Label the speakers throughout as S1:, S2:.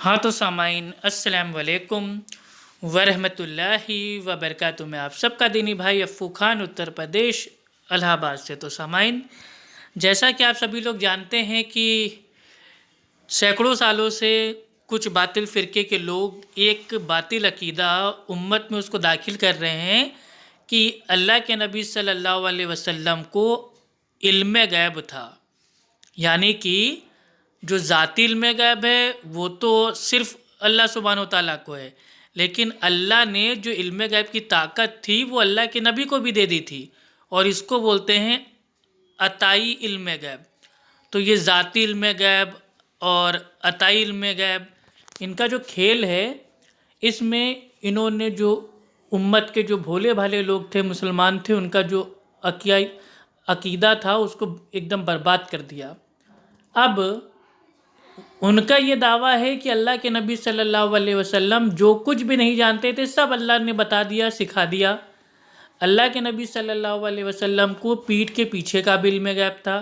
S1: हाँ तो सामाइन अस्सलाम वालेकुम वरहमतुल्लाहि वबरकातुहू में आप सबका दीनी भाई अफ़ू खान उत्तर प्रदेश इलाहाबाद से। तो सामाइन, जैसा कि आप सभी लोग जानते हैं कि सैकड़ों सालों से कुछ बातिल फ़िरके के लोग एक बातिल अकीदा उम्मत में उसको दाखिल कर रहे हैं कि अल्लाह के नबी सल्लल्लाहु अलैहि वसल्लम को इल्म गैब था। यानी कि जो ज़ाती इल्म गैब है वो तो सिर्फ़ अल्लाह सुब्हानहू तआला को है, लेकिन अल्लाह ने जो इल्म गैब की ताकत थी वो अल्लाह के नबी को भी दे दी थी, और इसको बोलते हैं अताई इल्म गैब। तो ये ज़ाती इल्म गैब और अताई इल्म गैब, इनका जो खेल है, इसमें इन्होंने जो उम्मत के जो भोले भाले लोग थे, मुसलमान थे, उनका जो अकीदा था उसको एकदम बर्बाद कर दिया। अब उनका ये दावा है कि अल्लाह के नबी सल्लल्लाहु अलैहि वसल्लम जो कुछ भी नहीं जानते थे सब अल्लाह ने बता दिया, सिखा दिया। अल्लाह के नबी सल्लल्लाहु अलैहि वसल्लम को पीठ के पीछे का भी इल्म गैब था।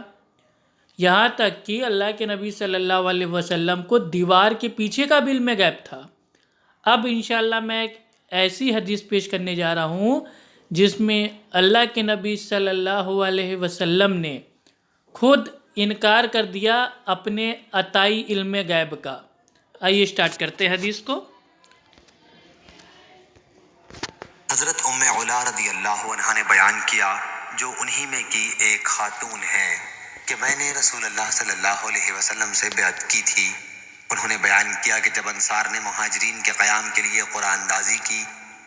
S1: यहाँ तक कि अल्लाह के नबी सल्लल्लाहु अलैहि वसल्लम को दीवार के पीछे का भी इल्म गैब था। अब इंशाअल्लाह मैं एक ऐसी हदीस पेश करने जा रहा हूँ जिसमें अल्लाह के नबी सल्लल्लाहु अलैहि वसल्लम ने खुद इनकार कर दिया अपने अताई इल्म गैब का। आइए स्टार्ट करते हैं हदीस को।
S2: हज़रत उम्मे उला रज़ी अल्लाह अन्हा ने बयान किया, जो उन्हीं में की एक खातून है, कि मैंने रसूलुल्लाह सल्लल्लाहु अलैहि वसल्लम से बैत की थी। उन्होंने बयान किया कि जब अंसार ने मुहाजिरीन के क़याम के लिए कुरानदाज़ी की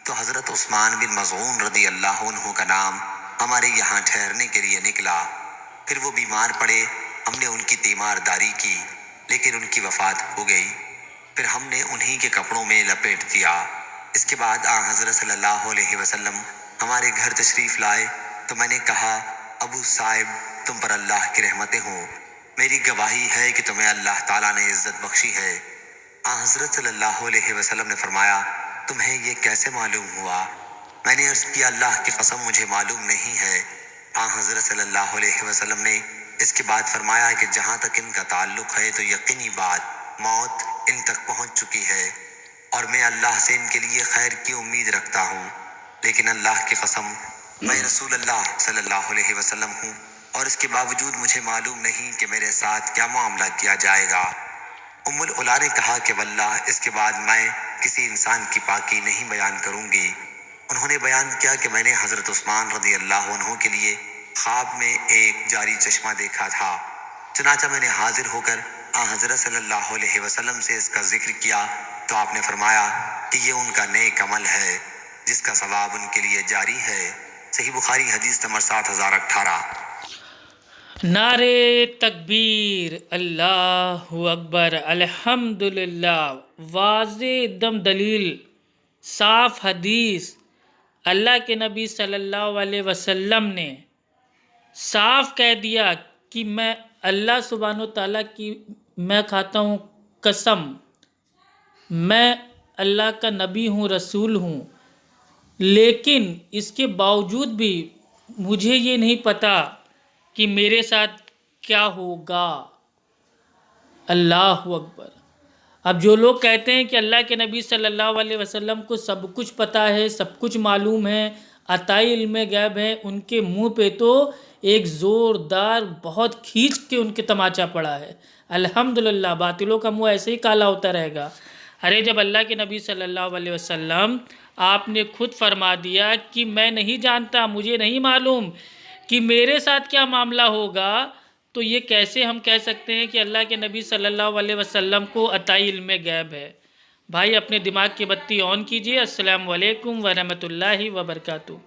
S2: तो हज़रत उस्मान बिन मज़ऊन रज़ी अल्लाह अन्हु का नाम हमारे यहाँ ठहरने के लिए निकला। फिर वो बीमार पड़े, हमने उनकी तीमारदारी की, लेकिन उनकी वफ़ात हो गई। फिर हमने उन्हीं के कपड़ों में लपेट दिया। इसके बाद हज़रत सल्लल्लाहु अलैहि वसल्लम हमारे घर तशरीफ़ लाए तो मैंने कहा, अबू साहिब, तुम पर अल्लाह की रहमतें हों। मेरी गवाही है कि तुम्हें अल्लाह ताला ने इज़्ज़त बख्शी है। हज़रत सल्लल्लाहु अलैहि वसल्लम ने फरमाया, तुम्हें ये कैसे मालूम हुआ? मैंने अर्ज़ किया, अल्लाह की कसम मुझे मालूम नहीं है। हज़रत सल्लल्लाहु अलैहि वसल्लम ने इसके बाद फरमाया कि जहाँ तक इनका ताल्लुक़ है तो यकीनी बात मौत इन तक पहुँच चुकी है, और मैं अल्लाह से इनके लिए खैर की उम्मीद रखता हूँ। लेकिन अल्लाह की कसम, मैं रसूलुल्लाह सल्लल्लाहु अलैहि वसल्लम हूँ, और इसके बावजूद मुझे मालूम नहीं कि मेरे साथ क्या मामला किया जाएगा। उम्मुल उला ने कहा कि वल्लाह, इसके बाद मैं किसी इंसान की पाकी नहीं बयान करूँगी। उन्होंने बयान किया कि मैंने हज़रत उस्मान रज़ी अल्लाह अन्हु के लिए ख्वाब में एक जारी चश्मा देखा था। चुनाचा मैंने हाजिर होकर हज़रत सल्लल्लाहु अलैहि वसल्लम से इसका जिक्र किया तो आपने फरमाया कि ये उनका नेक अमल है जिसका सवाब उनके लिए जारी है। सही बुखारी हदीस नंबर 7018।
S1: नारे तकबीर, अल्लाहु अकबर, अल्हम्दुलिल्लाह। वाज़े एकदम दलील, साफ हदीस। अल्लाह के नबी सल्लल्लाहु अलैहि वसल्लम ने साफ कह दिया कि मैं अल्लाह सुब्हानहू तआला की मैं खाता हूँ कसम, मैं अल्लाह का नबी हूँ, रसूल हूँ, लेकिन इसके बावजूद भी मुझे ये नहीं पता कि मेरे साथ क्या होगा। अल्लाहु अकबर। अब जो लोग कहते हैं कि अल्लाह के नबी सल्लल्लाहु अलैहि वसल्लम को सब कुछ पता है, सब कुछ मालूम है, अताई इल्म गैब है, उनके मुंह पे तो एक ज़ोरदार बहुत खींच के उनके तमाचा पड़ा है। अल्हम्दुलिल्लाह, बातिलों का मुंह ऐसे ही काला होता रहेगा। अरे जब अल्लाह के नबी सल्लल्लाहु अलैहि वसल्लम आपने खुद फरमा दिया कि मैं नहीं जानता, मुझे नहीं मालूम कि मेरे साथ क्या मामला होगा, तो ये कैसे हम कह सकते हैं कि अल्लाह के नबी सल्लल्लाहु अलैहि वसल्लम को अताई इल्म गैब है। भाई अपने दिमाग की बत्ती ऑन कीजिए। अस्सलामु अलैकुम वरहमतुल्लाहि वबरकातुहू।